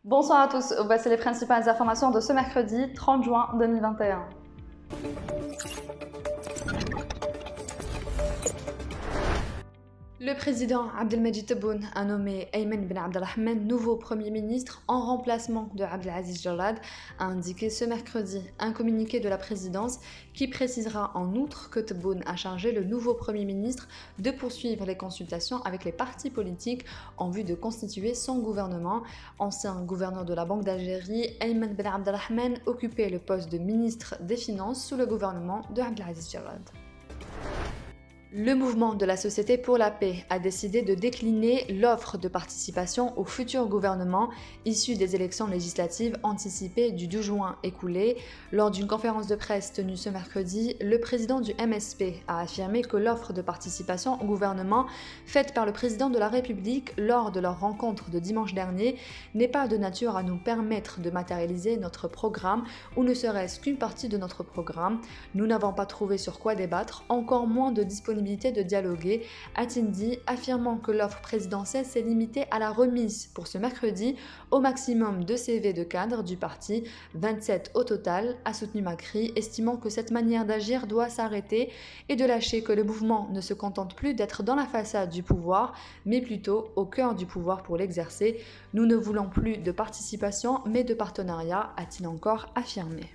Bonsoir à tous, voici les principales informations de ce mercredi 30 juin 2021. Le président Abdelmadjid Tebboune a nommé Ayman Ben Abdelrahman nouveau Premier ministre en remplacement de Abdelaziz Jalad, a indiqué ce mercredi un communiqué de la présidence qui précisera en outre que Tebboune a chargé le nouveau Premier ministre de poursuivre les consultations avec les partis politiques en vue de constituer son gouvernement. Ancien gouverneur de la Banque d'Algérie, Ayman Ben Abdelrahman occupait le poste de ministre des Finances sous le gouvernement de Abdelaziz Jalad. Le mouvement de la Société pour la paix a décidé de décliner l'offre de participation au futur gouvernement issu des élections législatives anticipées du 12 juin écoulé. Lors d'une conférence de presse tenue ce mercredi, le président du MSP a affirmé que l'offre de participation au gouvernement faite par le président de la République lors de leur rencontre de dimanche dernier n'est pas de nature à nous permettre de matérialiser notre programme ou ne serait-ce qu'une partie de notre programme. Nous n'avons pas trouvé sur quoi débattre, encore moins de disponibilité de dialoguer, a-t-il dit, affirmant que l'offre présidentielle s'est limitée à la remise pour ce mercredi au maximum de CV de cadres du parti, 27 au total, a soutenu Macri, estimant que cette manière d'agir doit s'arrêter et de lâcher que le mouvement ne se contente plus d'être dans la façade du pouvoir, mais plutôt au cœur du pouvoir pour l'exercer. Nous ne voulons plus de participation, mais de partenariat, a-t-il encore affirmé.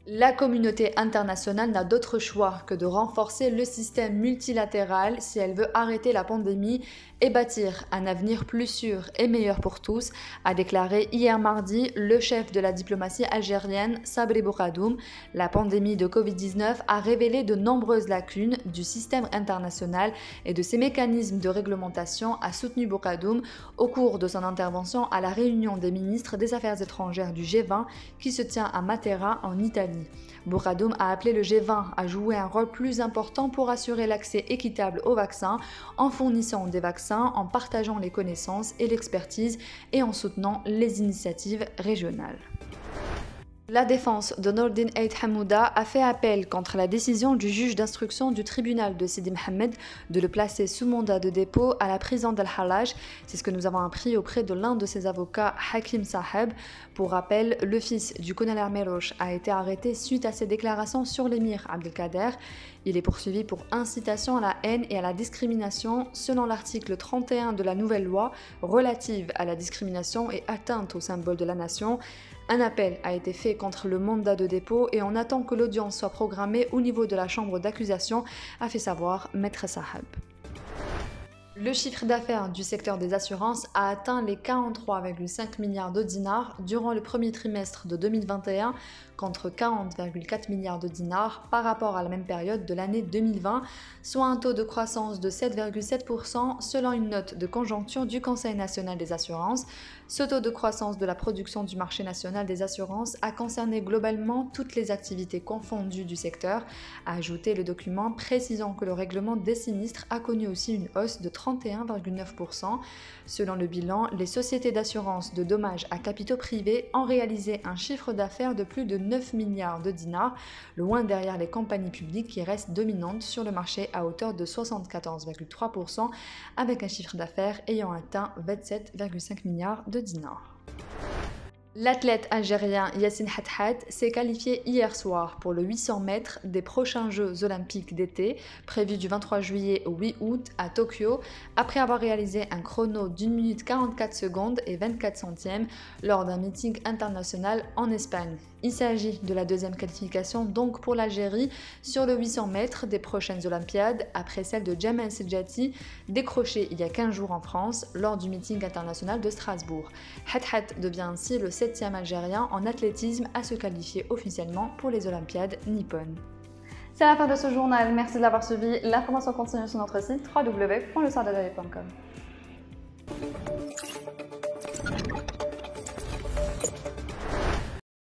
La communauté internationale n'a d'autre choix que de renforcer le système multilatéral si elle veut arrêter la pandémie et bâtir un avenir plus sûr et meilleur pour tous, a déclaré hier mardi le chef de la diplomatie algérienne Sabri Bourgadoum. La pandémie de Covid-19 a révélé de nombreuses lacunes du système international et de ses mécanismes de réglementation, a soutenu Bourgadoum au cours de son intervention à la réunion des ministres des Affaires étrangères du G20 qui se tient à Matera en Italie. Bourgadoum a appelé le G20 à jouer un rôle plus important pour assurer l'accès équitable aux vaccins en fournissant des vaccins, en partageant les connaissances et l'expertise et en soutenant les initiatives régionales. La défense de Nordin Eid Hamouda a fait appel contre la décision du juge d'instruction du tribunal de Sidi Mohamed de le placer sous mandat de dépôt à la prison d'Al-Halaj. C'est ce que nous avons appris auprès de l'un de ses avocats, Hakim Saheb. Pour rappel, le fils du colonel Meroche a été arrêté suite à ses déclarations sur l'émir Abdelkader. Il est poursuivi pour incitation à la haine et à la discrimination selon l'article 31 de la nouvelle loi relative à la discrimination et atteinte au symbole de la nation. Un appel a été fait contre le mandat de dépôt et on attend que l'audience soit programmée au niveau de la chambre d'accusation, a fait savoir Maître Sahab. Le chiffre d'affaires du secteur des assurances a atteint les 43,5 milliards de dinars durant le premier trimestre de 2021 contre 40,4 milliards de dinars par rapport à la même période de l'année 2020, soit un taux de croissance de 7,7% selon une note de conjoncture du Conseil national des assurances. Ce taux de croissance de la production du marché national des assurances a concerné globalement toutes les activités confondues du secteur, a ajouté le document précisant que le règlement des sinistres a connu aussi une hausse de 31,9%. Selon le bilan, les sociétés d'assurance de dommages à capitaux privés ont réalisé un chiffre d'affaires de plus de 9 milliards de dinars, loin derrière les compagnies publiques qui restent dominantes sur le marché à hauteur de 74,3%, avec un chiffre d'affaires ayant atteint 27,5 milliards de dinars. L'athlète algérien Yassine Hadhad s'est qualifié hier soir pour le 800 mètres des prochains Jeux olympiques d'été, prévus du 23 juillet au 8 août à Tokyo, après avoir réalisé un chrono d'1 minute 44 secondes et 24 centièmes lors d'un meeting international en Espagne. Il s'agit de la deuxième qualification donc pour l'Algérie sur le 800 mètres des prochaines Olympiades, après celle de Djamel Sedjati, décrochée il y a 15 jours en France lors du meeting international de Strasbourg. Hadhad devient ainsi le 7e Algérien en athlétisme à se qualifier officiellement pour les Olympiades nippones. C'est la fin de ce journal, merci de l'avoir suivi. L'information continue sur notre site www.lesoirdadali.com.